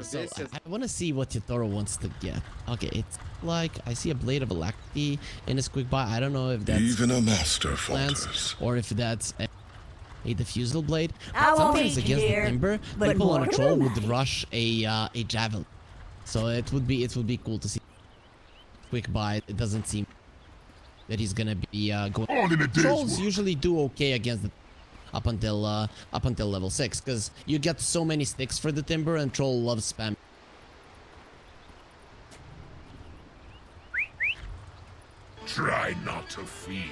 So I want to see what Yotaro wants to get. Okay, it's like I see a blade of alacrity in his quick buy. I don't know if that's even a master plans falters, or if that's a diffusal blade. I won't Sometimes eat you, against the dear, timber, but people on more a troll than would that. rush a javelin. So it would be cool to see quick buy. It doesn't seem that he's gonna be going. all in a day's Trolls work. usually do okay against the up until level 6 because you get so many sticks for the timber and troll loves spam. Try not to feed.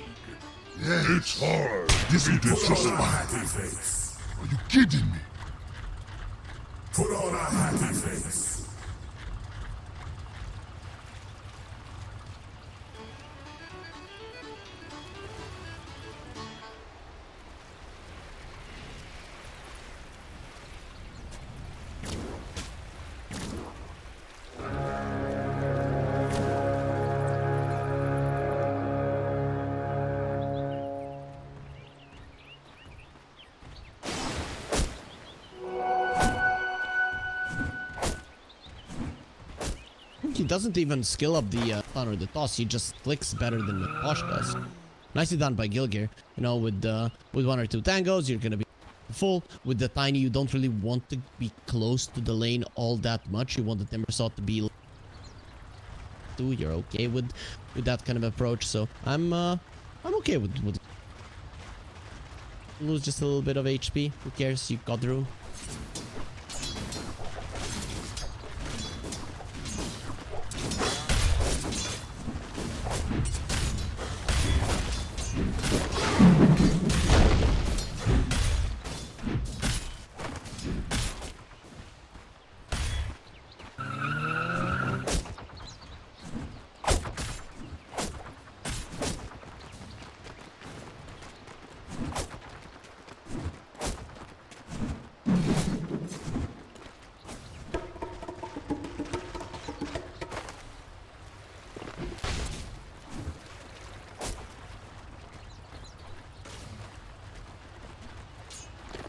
Yes. It's hard. This is just a happy face. Are you kidding me? Put on a happy face. He doesn't even skill up the stun or the toss. He just clicks better than the Posh does. Nicely done by Gilgir. You know, with 1 or 2 tangos, you're gonna be full. With the tiny, you don't really want to be close to the lane all that much. You want the timber saw to be too. You're okay with that kind of approach. So I'm okay with lose just a little bit of HP. Who cares? You got through.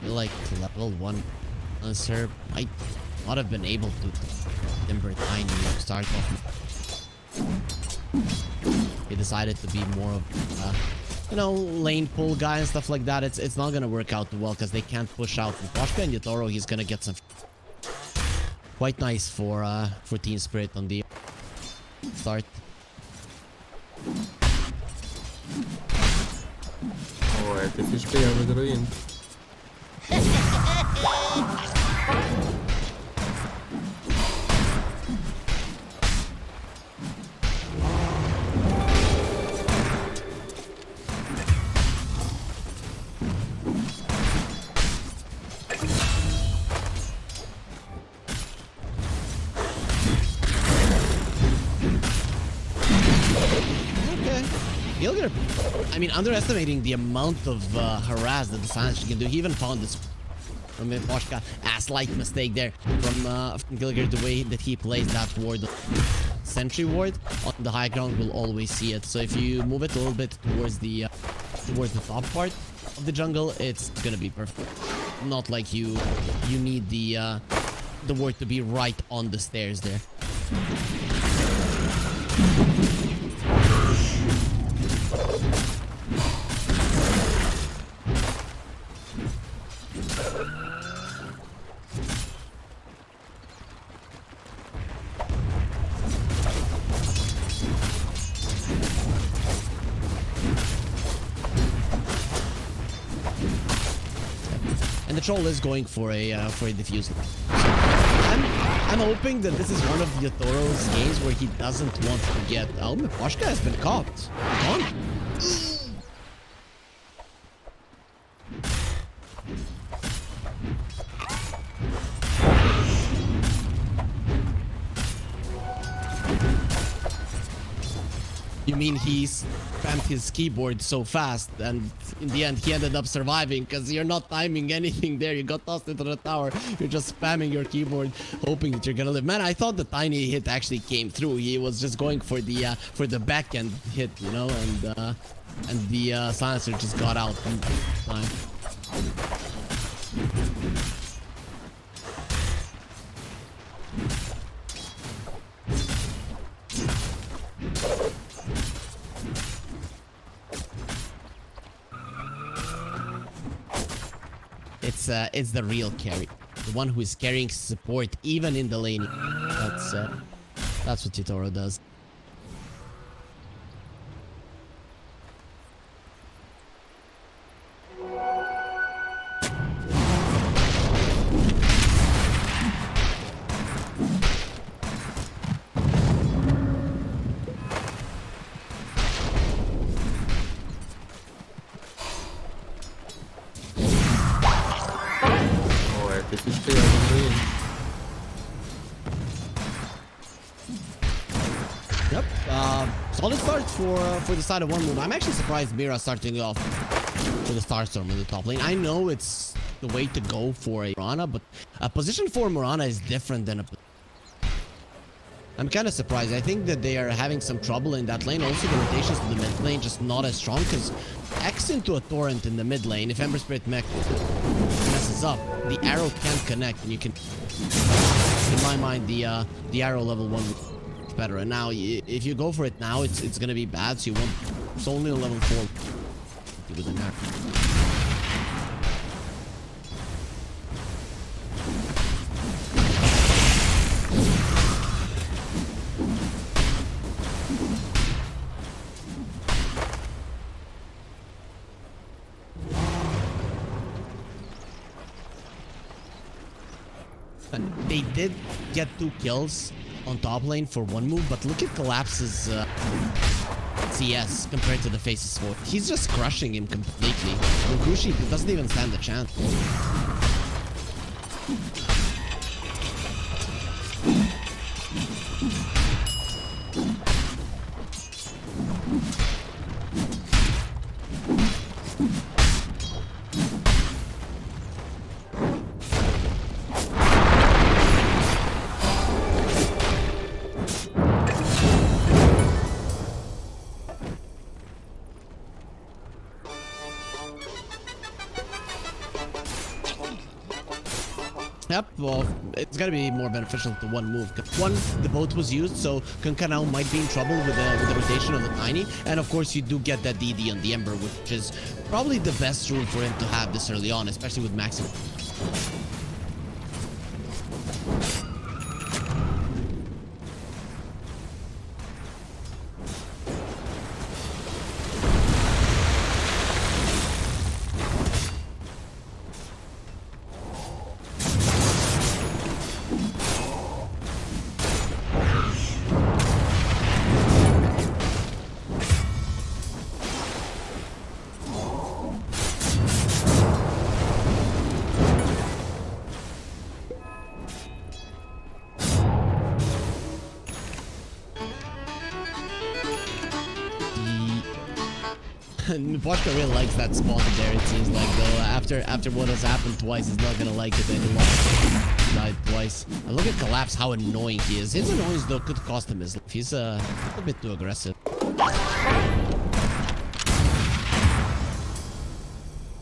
Like level 1 Lancer might not have been able to timber tiny start off. He decided to be more of you know, lane pull guy and stuff like that. It's not gonna work out too well because they can't push out from Poshka and Yotaro. He's gonna get some quite nice for Team Spirit on the start. Det finns spel med dra in. Gilgir, I mean, underestimating the amount of harass that the Silence can do. He even found this from Poshka a slight mistake there from Gilgir, the way that he plays that ward, sentry ward on the high ground will always see it. So if you move it a little bit towards the top part of the jungle, it's gonna be perfect. Not like you need the ward to be right on the stairs there. And the troll is going for a diffuser. I'm hoping that this is one of Yotoro's games where he doesn't want to get. Oh, Poshka has been caught. Gone. You mean he spammed his keyboard so fast and in the end he ended up surviving because you're not timing anything there. You got tossed into the tower. You're just spamming your keyboard hoping that you're gonna live. Man, I thought the tiny hit actually came through. He was just going for the back end hit, you know, and the silencer just got out in time. it's the real carry, the one who is carrying support even in the lane. That's what Titoro does. Det fick spela under in. Yep. Solid start for the side of one move. I'm actually surprised Mira starting off with the Starstorm in the top lane. I know it's the way to go for a Morana, but a position for Morana is different than a... I'm kind of surprised. I think that they are having some trouble in that lane. Also, the rotations to the mid lane just not as strong, because X into a Torrent in the mid lane, if Ember Spirit Mech messes up, the arrow can't connect, and you can... In my mind, the arrow level 1 is better. And now, if you go for it now, it's gonna be bad, so you want... It's only a level 4 with an arrow. They did get 2 kills on top lane for one move, but look at Collapse's CS compared to the Face's sword. He's just crushing him completely. Mukushi doesn't even stand a chance. Yep, well, it's gonna be more beneficial to one move. One, the boat was used, so Kunkka now might be in trouble with the rotation of the Tiny. And of course, you do get that DD on the Ember, which is probably the best rule for him to have this early on, especially with Maximum. Boschka really likes that spot there, it seems like, though. After what has happened twice, he's not gonna like it anymore. Died twice. And look at Collapse, how annoying he is. His annoyance, though, could cost him his life. He's a bit too aggressive.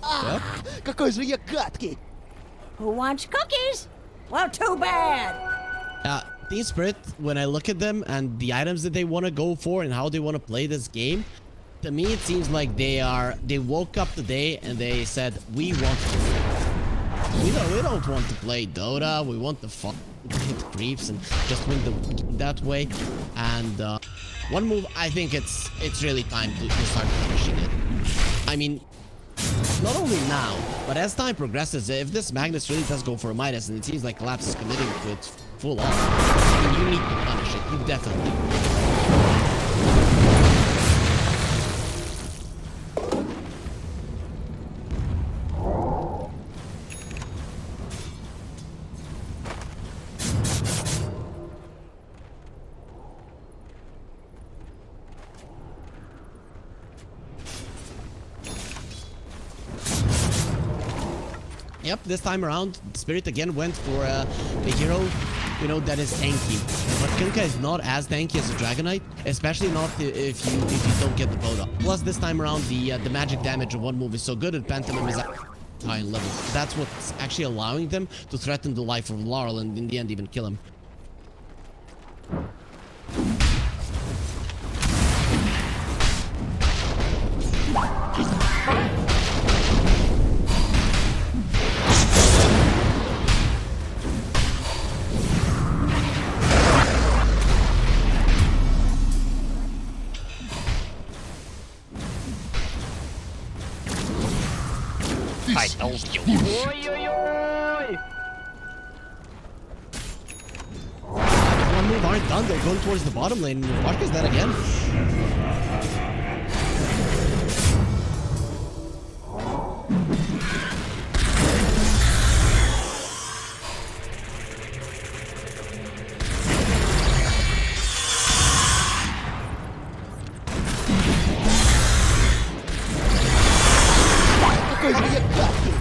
Yep. Какой же я гадкий! Who wants cookies? Well, too bad. Team Spirit, when I look at them and the items that they want to go for and how they want to play this game, to me it seems like they woke up today and they said, we don't want to play Dota, we want to hit creeps and just win that way. And one move, I think it's really time to start punishing it. I mean, not only now, but as time progresses, if this Magnus really does go for a Midas and it seems like Collapse is committing to it full on, I mean, you need to punish it. You definitely. Yep, this time around, Spirit again went for a hero, you know, that is tanky. But Kunkka is not as tanky as a Dragonite, especially not if you don't get the boat up. Plus, this time around, the magic damage of one move is so good, and Pantomime is at high level. That's what's actually allowing them to threaten the life of Laurel and in the end even kill him. I told you. One move aren't done. They're going towards the bottom lane. Vodka's dead again. Какой же я гадкий!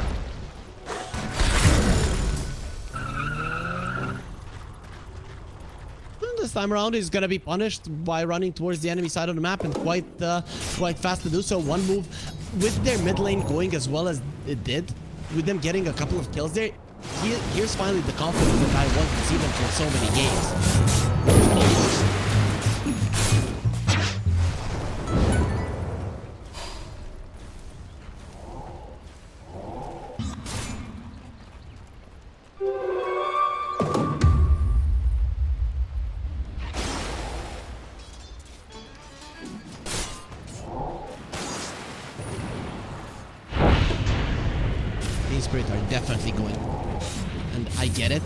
This time around, he's gonna be punished by running towards the enemy side of the map, and quite fast to do so. One move with their mid lane going as well as it did, with them getting a couple of kills there. Here's finally the confidence that I want to see them for so many games. Spirit are definitely going, and I get it.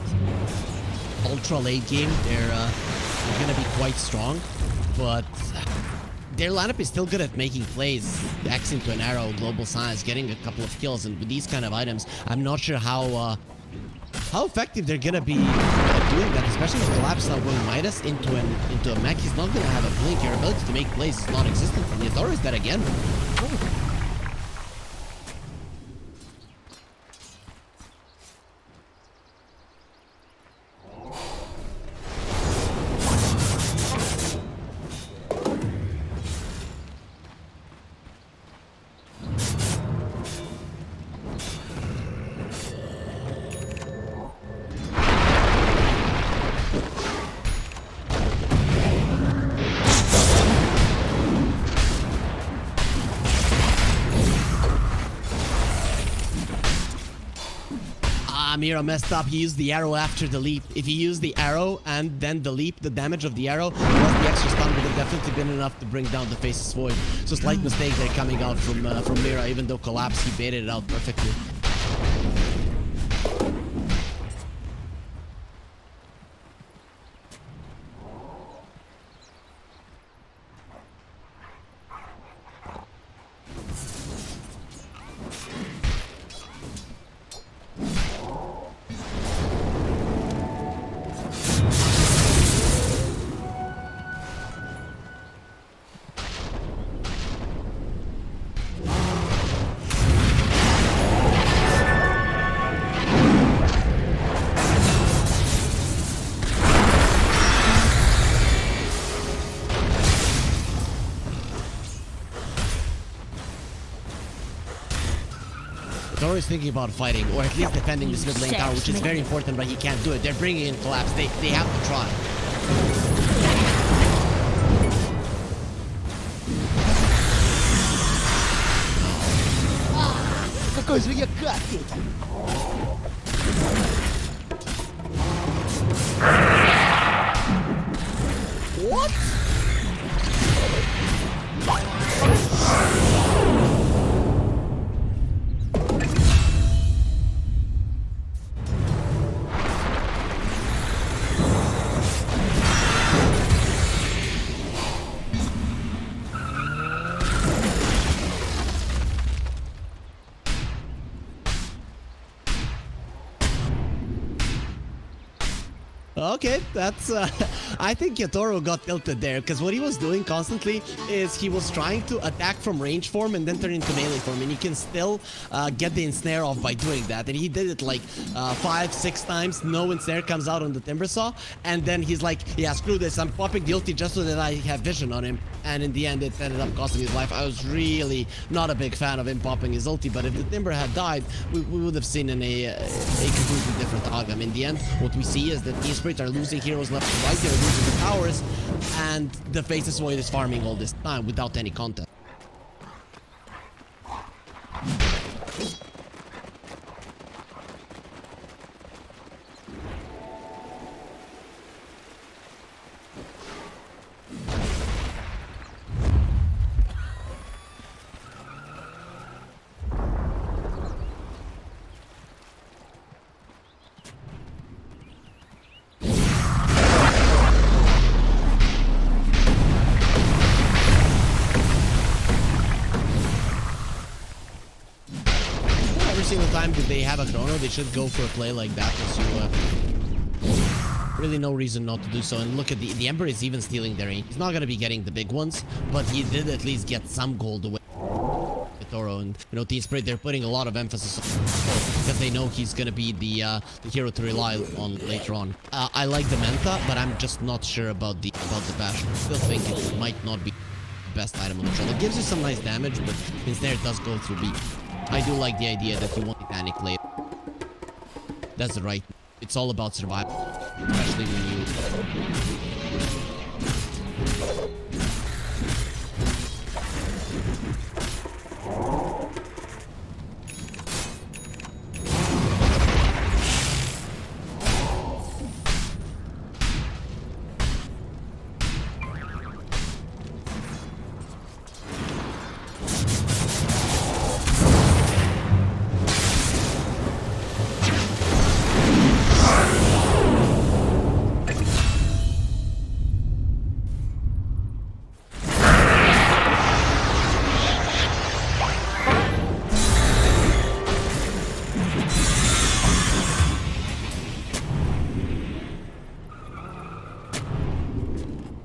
Ultra late game, they're gonna be quite strong, but their lineup is still good at making plays, X into an arrow, global science, getting a couple of kills, and with these kind of items, I'm not sure how effective they're gonna be at doing that, especially with Collapse now going Midas into a mech. He's not gonna have a blink. Your ability to make plays is non-existent, and Yadora is dead again. Oh. Mira messed up. He used the arrow after the leap. If he used the arrow and then the leap, the damage of the arrow plus the extra stun would have definitely been enough to bring down the Faceless Void. So slight mistake there coming out from Mira. Even though Collapse, he baited it out perfectly. Dora is thinking about fighting, or at least defending this mid lane tower, which is very important, but he can't do it. They're bringing in Collapse. They have to try. Какой же я гадкий! What? Okay, that's I think Yatoro got tilted there, because what he was doing constantly is he was trying to attack from range form and then turn into melee form, and you can still get the ensnare off by doing that, and he did it like 5-6 times. No ensnare comes out on the Timbersaw, and then he's like, yeah, screw this, I'm popping the ulti just so that I have vision on him, and in the end it ended up costing his life. I was really not a big fan of him popping his ulti, but if the Timber had died, we would have seen a completely different outcome. In the end, what we see is that the Spirit are losing heroes left and right, they're losing the towers, and the Faceless Void is farming all this time without any contest. single time that they have a chrono, they should go for a play like that. Really no reason not to do so. And look at the Emperor is even stealing their aim. He's not going to be getting the big ones, but he did at least get some gold away. Toro and Team Spirit, they're putting a lot of emphasis on because they know he's gonna be the hero to rely on later on. I like the Manta, but I'm just not sure about the bash. I still think it might not be the best item on the troll. It gives you some nice damage, but instead it does go through B. I do like the idea that you won't panic later. That's right. It's all about survival, especially when you.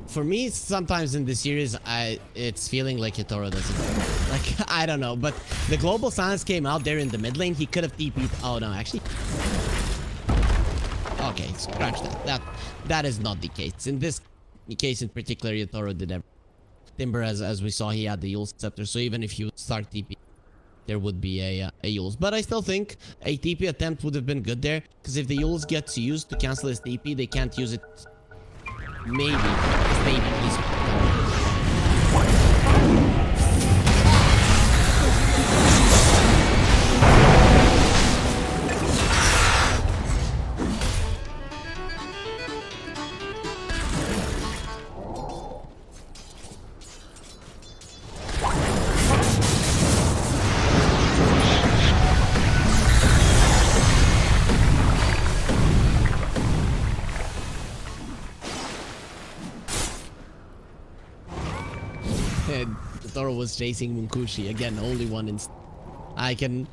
For me, sometimes in the series, it's feeling like Hitoro doesn't. Like, I don't know, but the global silence came out there in the mid lane. He could have TP'd. Oh no, actually. Okay, scratch that. That is not the case. In this case in particular, Hitoro did everything. Timber, as we saw, he had the Yule's Scepter, so even if you start TP, there would be a Yule's. But I still think a TP attempt would have been good there, because if the Yule's gets used to cancel his TP, they can't use it. Maybe, he's. Toro was chasing Munkushi again, only one in. I think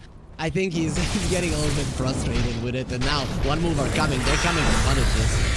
he's getting a little bit frustrated with it, and now one move are coming. They're coming to punish this.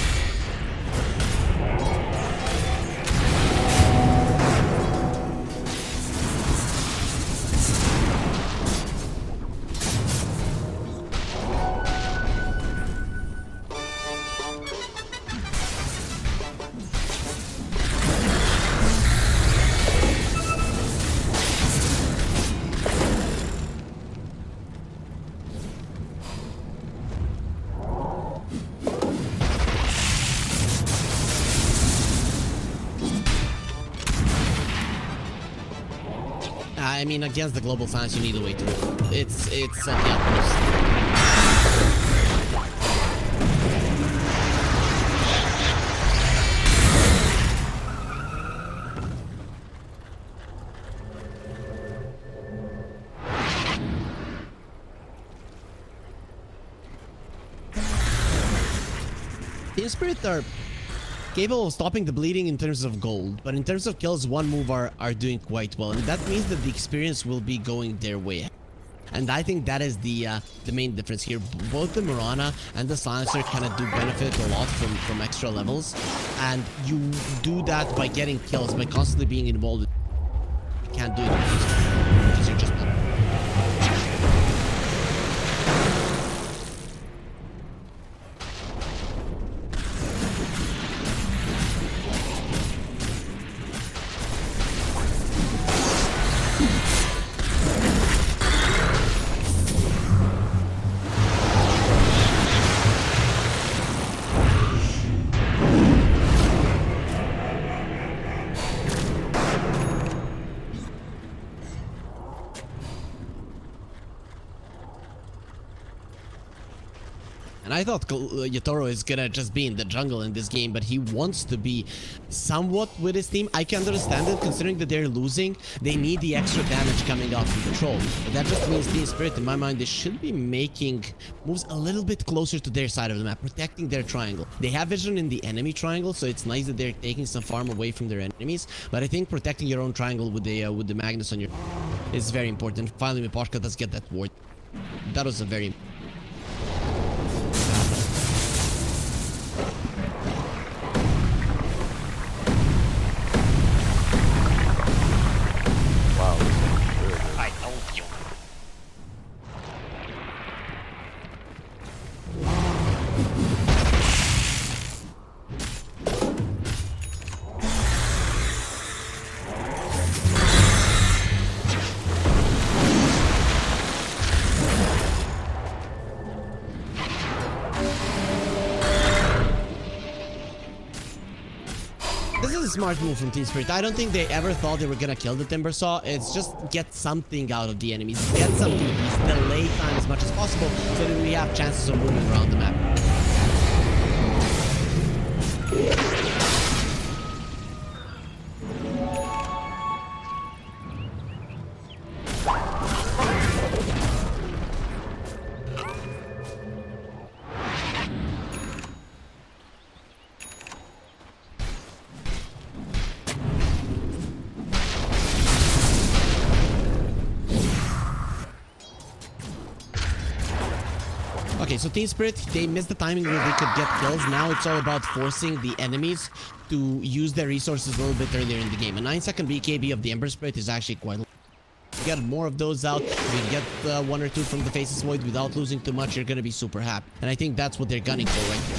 I mean, against the global fans, you need a way to. It's at the utmost. Team Spirit are capable of stopping the bleeding in terms of gold, but in terms of kills, one move are doing quite well, and that means that the experience will be going their way. And I think that is the main difference here. Both the Mirana and the Silencer kind of do benefit a lot from extra levels, and you do that by getting kills, by constantly being involved. You can't do it because you're just not. And I thought Yatoro is gonna just be in the jungle in this game, but he wants to be somewhat with his team. I can understand it, considering that they're losing. They need the extra damage coming out from the troll. But that just means Team Spirit, in my mind, they should be making moves a little bit closer to their side of the map, protecting their triangle. They have vision in the enemy triangle, so it's nice that they're taking some farm away from their enemies. But I think protecting your own triangle with the Magnus on your is very important. Finally, Miposhka does get that ward. That was a very... Wow, this is good. I told you. This is a smart move from Team Spirit. I don't think they ever thought they were gonna kill the Timber Saw. It's just get something out of the enemies. Get some DPs, delay time as much as possible so that we have chances of moving around the map. Okay, so Team Spirit, they missed the timing where they could get kills. Now it's all about forcing the enemies to use their resources a little bit earlier in the game. A 9-second BKB of the Ember Spirit is actually quite low. Get more of those out, you get one or two from the Faceless Void without losing too much, you're gonna be super happy. And I think that's what they're gunning for right now.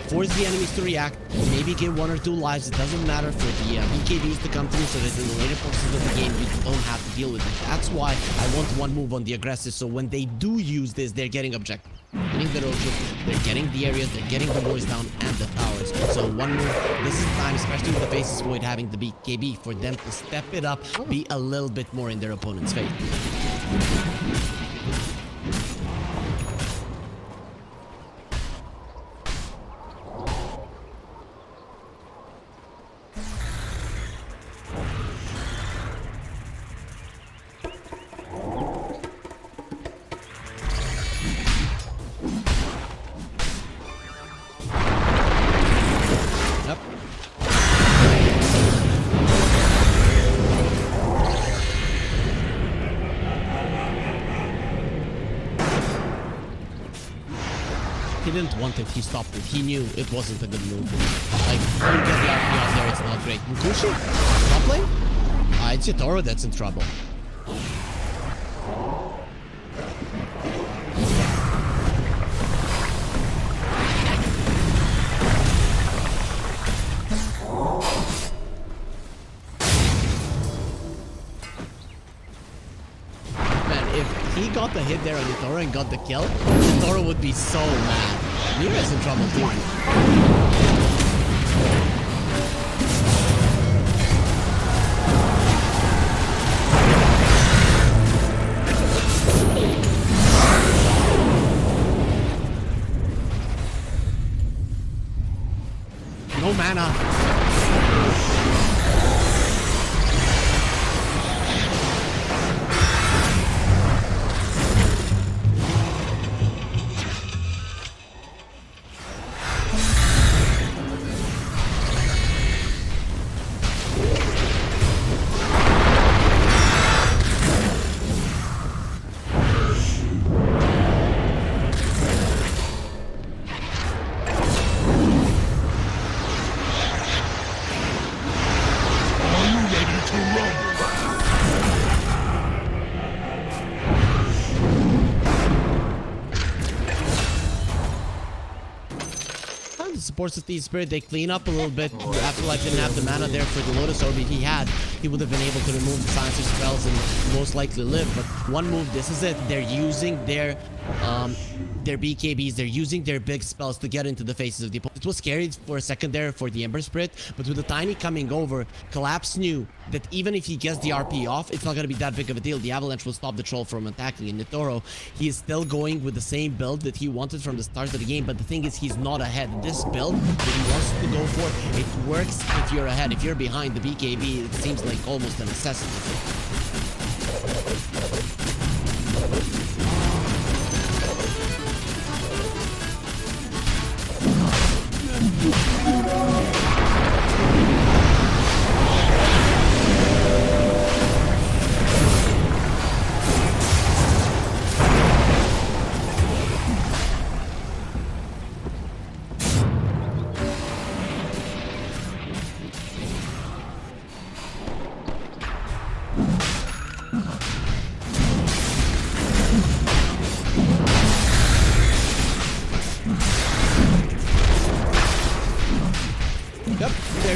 Force the enemies to react, maybe get 1 or 2 lives, it doesn't matter, for the BKBs to come through so that in the later portions of the game you don't have to deal with it. That's why I want one move on the aggressive, so when they do use this, they're getting objective. Getting the roaches, they're getting the areas, they're getting the boys down and the towers. So one move, this is the time, especially with the Faceless Void having the BKB, for them to step it up, be a little bit more in their opponent's face. He didn't want it, he stopped it. He knew it wasn't a good move. Like, when you get the RP out there, it's not great. Nkushi? Top lane? It's Yatoro that's in trouble. He got the hit there on Yatoro and got the kill, Yatoro would be so mad. Mira's in trouble too. No mana. Supports of the Spirit, they clean up a little bit. Afterlife didn't have the mana there for the Lotus Orb. If he had, he would have been able to remove the Silencer spells and most likely live. But one move, this is it. They're using their BKBs, they're using their big spells to get into the faces of the opponent. It was scary for a second there for the Ember Spirit, but with the Tiny coming over, Collapse knew that even if he gets the RP off, it's not going to be that big of a deal. The Avalanche will stop the Troll from attacking. And Nitoro, he is still going with the same build that he wanted from the start of the game, but the thing is, he's not ahead. This build that he wants to go for, it works if you're ahead. If you're behind the BKB, it seems like almost a necessity.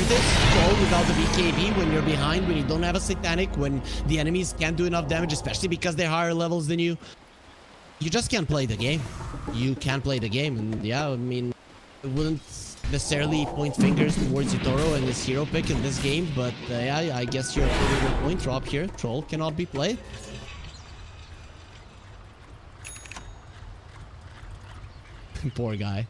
this troll without the BKB when you're behind, when you don't have a satanic, when the enemies can't do enough damage, especially because they're higher levels than you. You just can't play the game. You can't play the game. And yeah, I mean, I wouldn't necessarily point fingers towards Yutoro and his hero pick in this game, but yeah, I guess you're putting a point drop here. Troll cannot be played. Poor guy.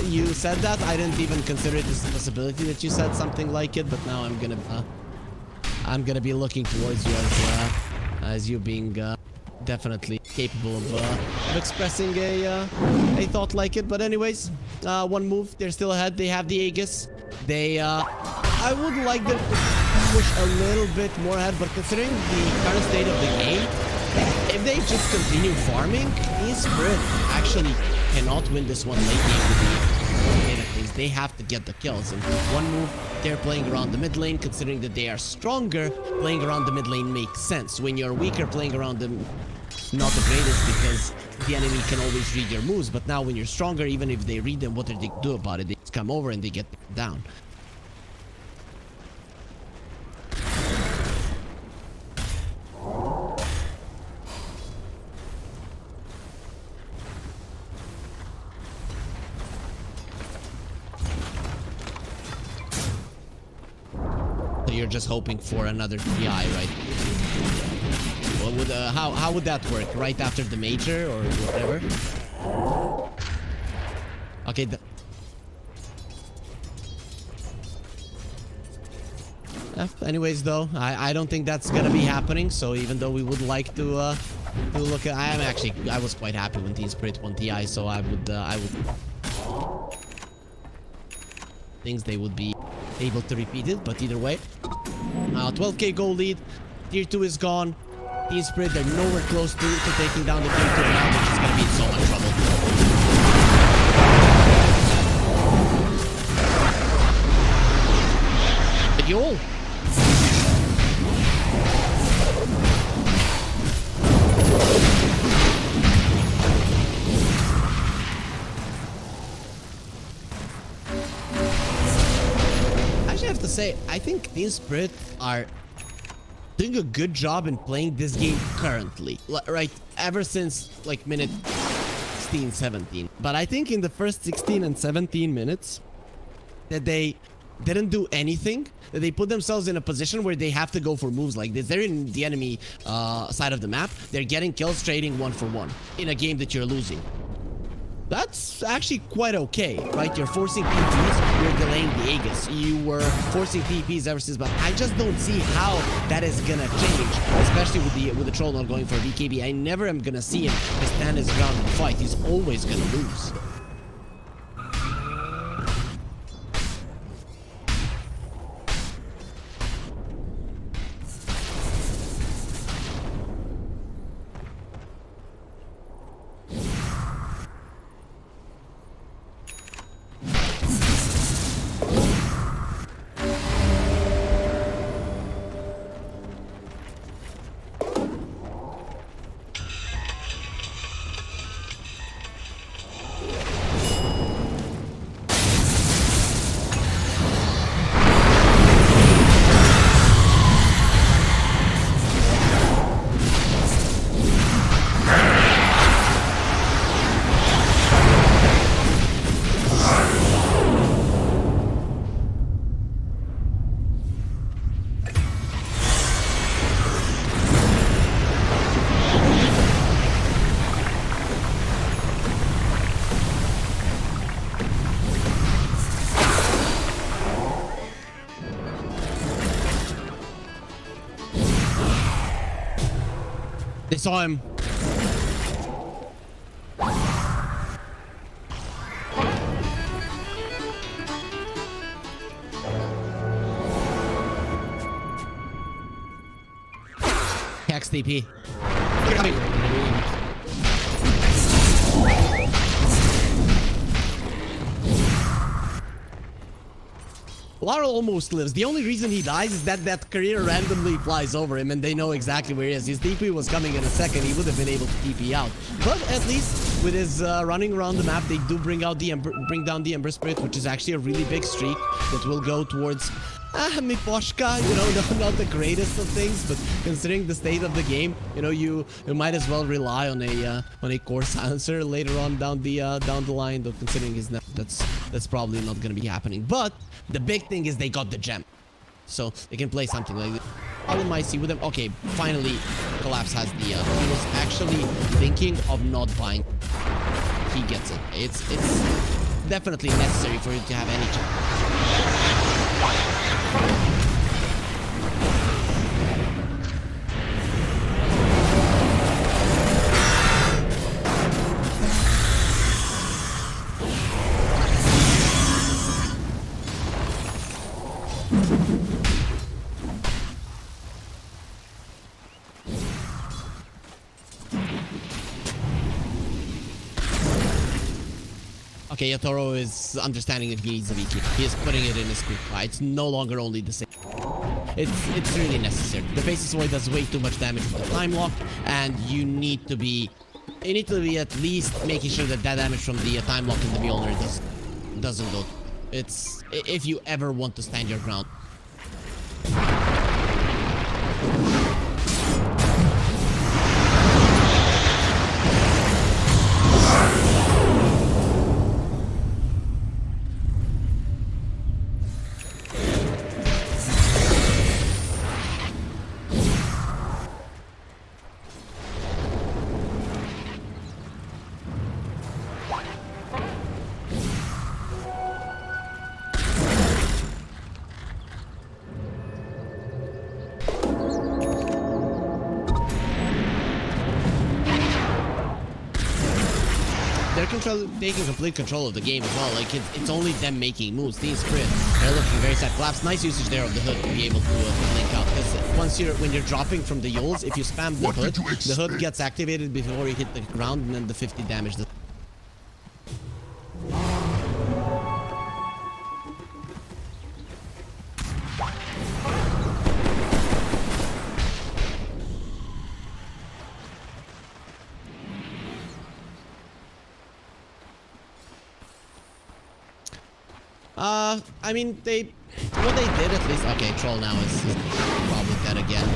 You said that, I didn't even consider it as a possibility that you said something like it, but now I'm gonna be looking towards you as you being definitely capable of expressing a thought like it. But anyways, one move, they're still ahead. They have the Aegis. They I would like them to push a little bit more ahead, but considering the current state of the game, if they just continue farming, Spirit actually cannot win this one late game with the data things. They have to get the kills. And one move, they're playing around the mid lane. Considering that they are stronger, playing around the mid lane makes sense. When you're weaker, playing around them, not the greatest, because the enemy can always read your moves. But now when you're stronger, even if they read them, what do they do about it? They just come over and they get down. You're just hoping for another TI, right? What would how would that work? Right after the major or whatever? Okay. Anyways, though, I don't think that's gonna be happening. So even though we would like to look at, I was quite happy when Team Spirit won TI. So I would things they would be able to repeat it, but either way, 12k gold lead. Tier 2 is gone. Team Spirit, they're nowhere close to taking down the Tier 2 now. They're just gonna be in so much trouble. But yo, to say, I think Team Spirit are doing a good job in playing this game currently, right? Ever since like minute 16, 17. But I think in the first 16 and 17 minutes that they didn't do anything, that they put themselves in a position where they have to go for moves like this. They're in the enemy side of the map. They're getting kills, trading 1-for-1 in a game that you're losing. That's actually quite okay, right? You're forcing TPs, you're delaying the Aegis. You were forcing TPs ever since, but I just don't see how that is gonna change, especially with the troll not going for a BKB. I never am gonna see him stand his ground and fight. He's always gonna lose. They saw him. TP. They're coming. Lara almost lives. The only reason he dies is that that career randomly flies over him and they know exactly where he is. His TP was coming in a second. He would have been able to TP out. But at least with his running around the map, they do bring down the Ember Spirit, which is actually a really big streak that will go towards Miposhka, you know, not the greatest of things, but considering the state of the game, you know, you might as well rely on a core silencer later on down the line. Though considering his net, that's probably not gonna be happening. But the big thing is they got the gem, so they can play something like this. Problem I see with them. Okay, finally, Collapse has the. He was actually thinking of not buying. He gets it. It's definitely necessary for him to have any chance. Okay, Yatoro is understanding that he needs a VQ. He is putting it in his quick fire. It's no longer only the same. It's really necessary. The Faceless Void does way too much damage with the time lock, and you need to be at least making sure that damage from the time lock in the Mjolnir doesn't go. It's if you ever want to stand your ground. Taking complete control of the game as well. Like it's only them making moves. Team Spirit, they're looking very sad. Collapse, nice usage there of the hood to be able to link out. Because when you're dropping from the Yules, if you spam the hood gets activated before you hit the ground, and then the 50 damage. I mean, what they did at least. Okay, Troll now is probably dead again.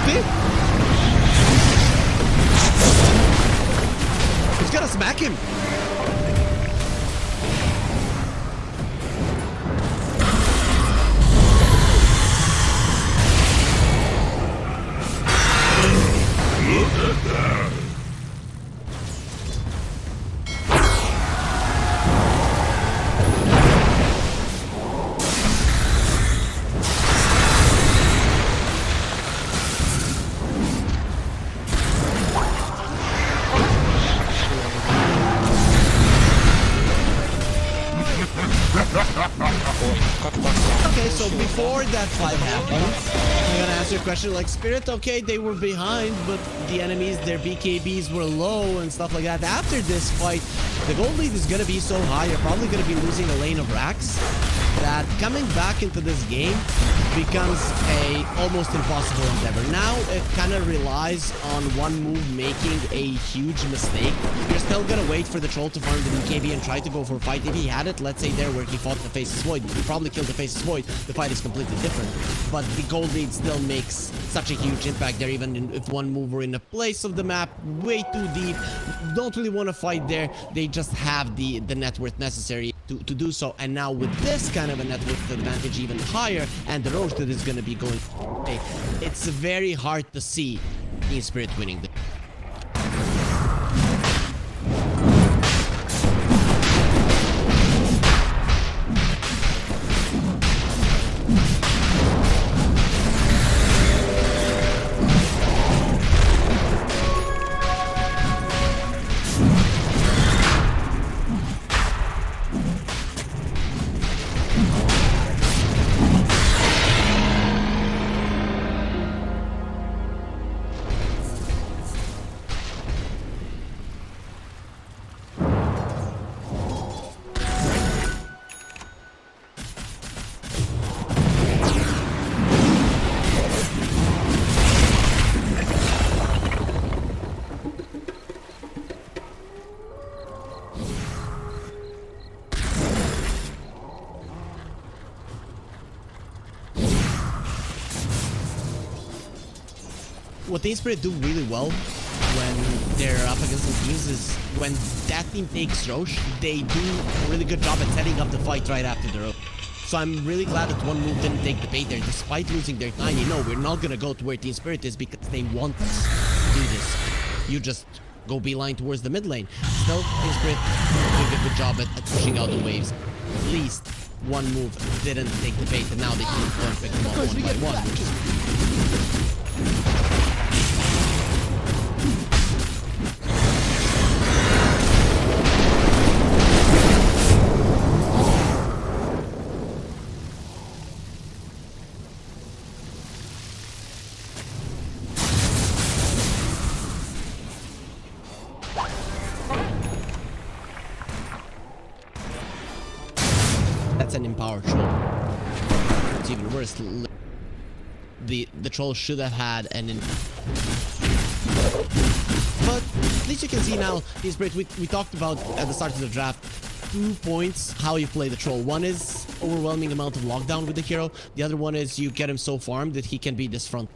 Okay. He's gonna smack him. Okay, so before that fight happened, I'm gonna answer your question. Like Spirit, okay, they were behind, but the enemies, their BKBs were low and stuff like that. After this fight, the gold lead is gonna be so high, you're probably gonna be losing a lane of racks, that coming back into this game becomes a almost impossible endeavor. Now it kind of relies on one move making a huge mistake. You're still gonna wait for the Troll to farm the BKB and try to go for a fight. If he had it, let's say there where he fought the Faceless Void, he probably killed the Faceless Void. The fight is completely different. But the gold lead still makes such a huge impact there, even if one move were in a place of the map way too deep. Don't really want to fight there. They just have the net worth necessary to do so. And now with this kind of a net worth advantage even higher, and the road that is going to be going, it's very hard to see Team Spirit winning. what Team Spirit do really well when they're up against some teams is when that team takes Roche, they do a really good job at setting up the fight right after the Roche. So I'm really glad that one move didn't take the bait there, despite losing their Tiny. No, we're not gonna go to where Team Spirit is because they want us to do this. You just go beeline towards the mid lane. Still, Team Spirit doing a good job at pushing out the waves. At least one move didn't take the bait, and now they can go and pick them off one by one, which is... That's an empowered troll. It's even worse. The troll should have had an... But at least you can see now, these breaks we talked about at the start of the draft. 2 points how you play the troll. One is overwhelming amount of lockdown with the hero. The other one is you get him so farmed that he can be this front.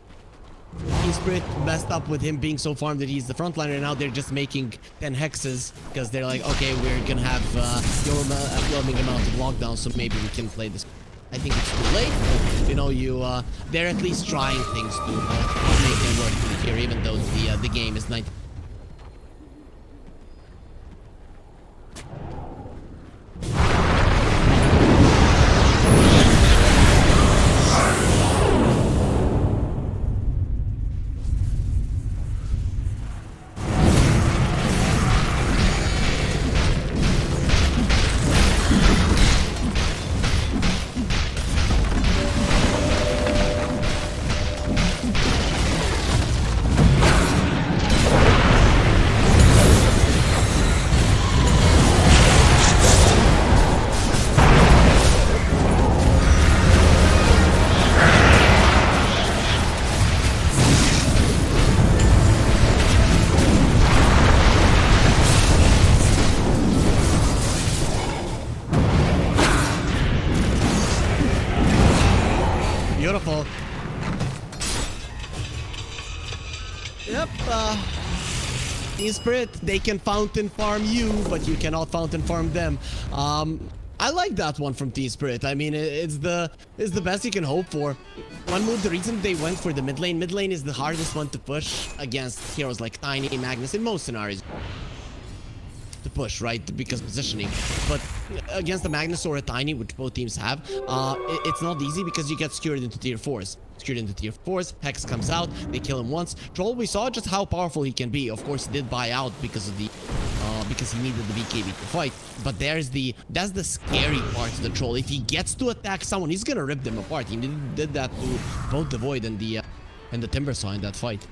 Team Spirit messed up with him being so farmed that he's the frontliner, and now they're just making 10 hexes because they're like, okay, we're gonna have the overwhelming amount of lockdown, so maybe we can play this. I think it's too late. You know, they're at least trying things to make them work here, even though the game is 90. Beautiful. Yep, Team Spirit, they can fountain farm you, but you cannot fountain farm them. I like that one from Team Spirit. I mean, it's the best you can hope for. One move, the reason they went for the mid lane is the hardest one to push against heroes like Tiny, Magnus in most scenarios. To push, right? Because positioning. But against a Magnus or a Tiny, which both teams have, it's not easy because you get skewered into tier 4s. Skewered into tier 4s, Hex comes out, they kill him once. Troll, we saw just how powerful he can be. Of course, he did buy out because of the because he needed the BKB to fight. But that's the scary part of the Troll. If he gets to attack someone, he's gonna rip them apart. He did that to both the Void and the Timbersaw in that fight.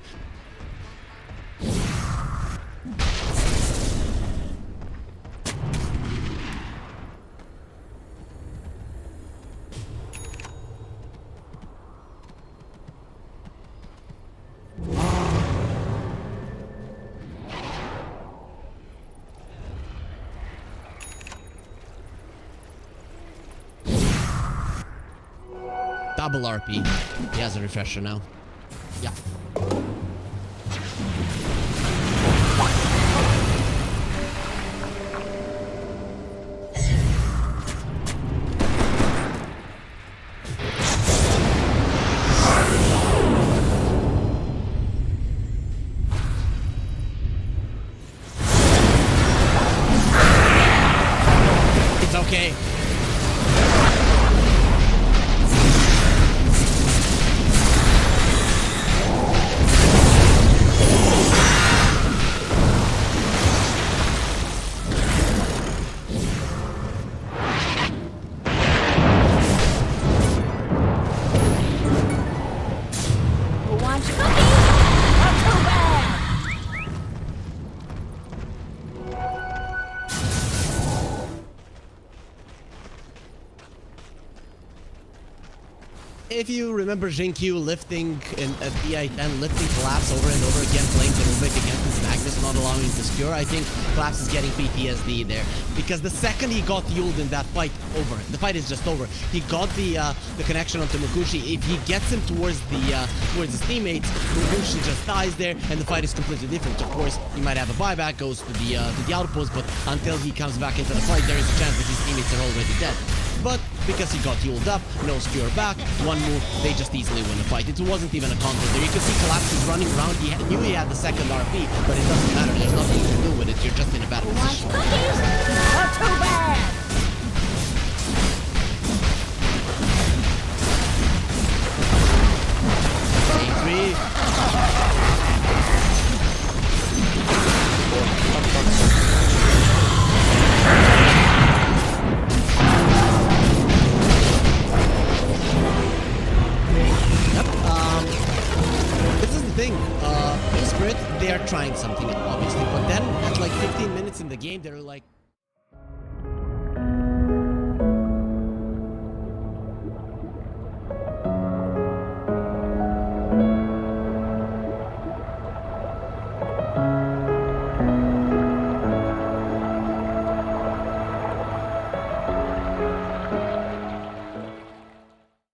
Double RP. He has a refresher now. Yeah. It's okay. If you remember Jinkyu lifting in at DI10, lifting Collapse over and over again, playing Cherubic against this Magnus, not allowing him to secure, I think Collapse is getting PTSD there. Because the second he got Yuled in that fight, over. The fight is just over. He got the connection onto Mukushi. If he gets him towards his teammates, Mukushi just dies there, and the fight is completely different. Of course, he might have a buyback, goes to the outpost, but until he comes back into the fight, there is a chance that his teammates are already dead. But because he got Yuled up, no secure back, one move, they just easily win the fight. It wasn't even a counter there. You can see Collapse is running around. He knew he had the second RP, but it doesn't matter. There's nothing you can do with it. You're just in a bad Want position. cookies? Not too bad. Spirit, they are trying something, obviously, but then at like 15 minutes in the game, they're like,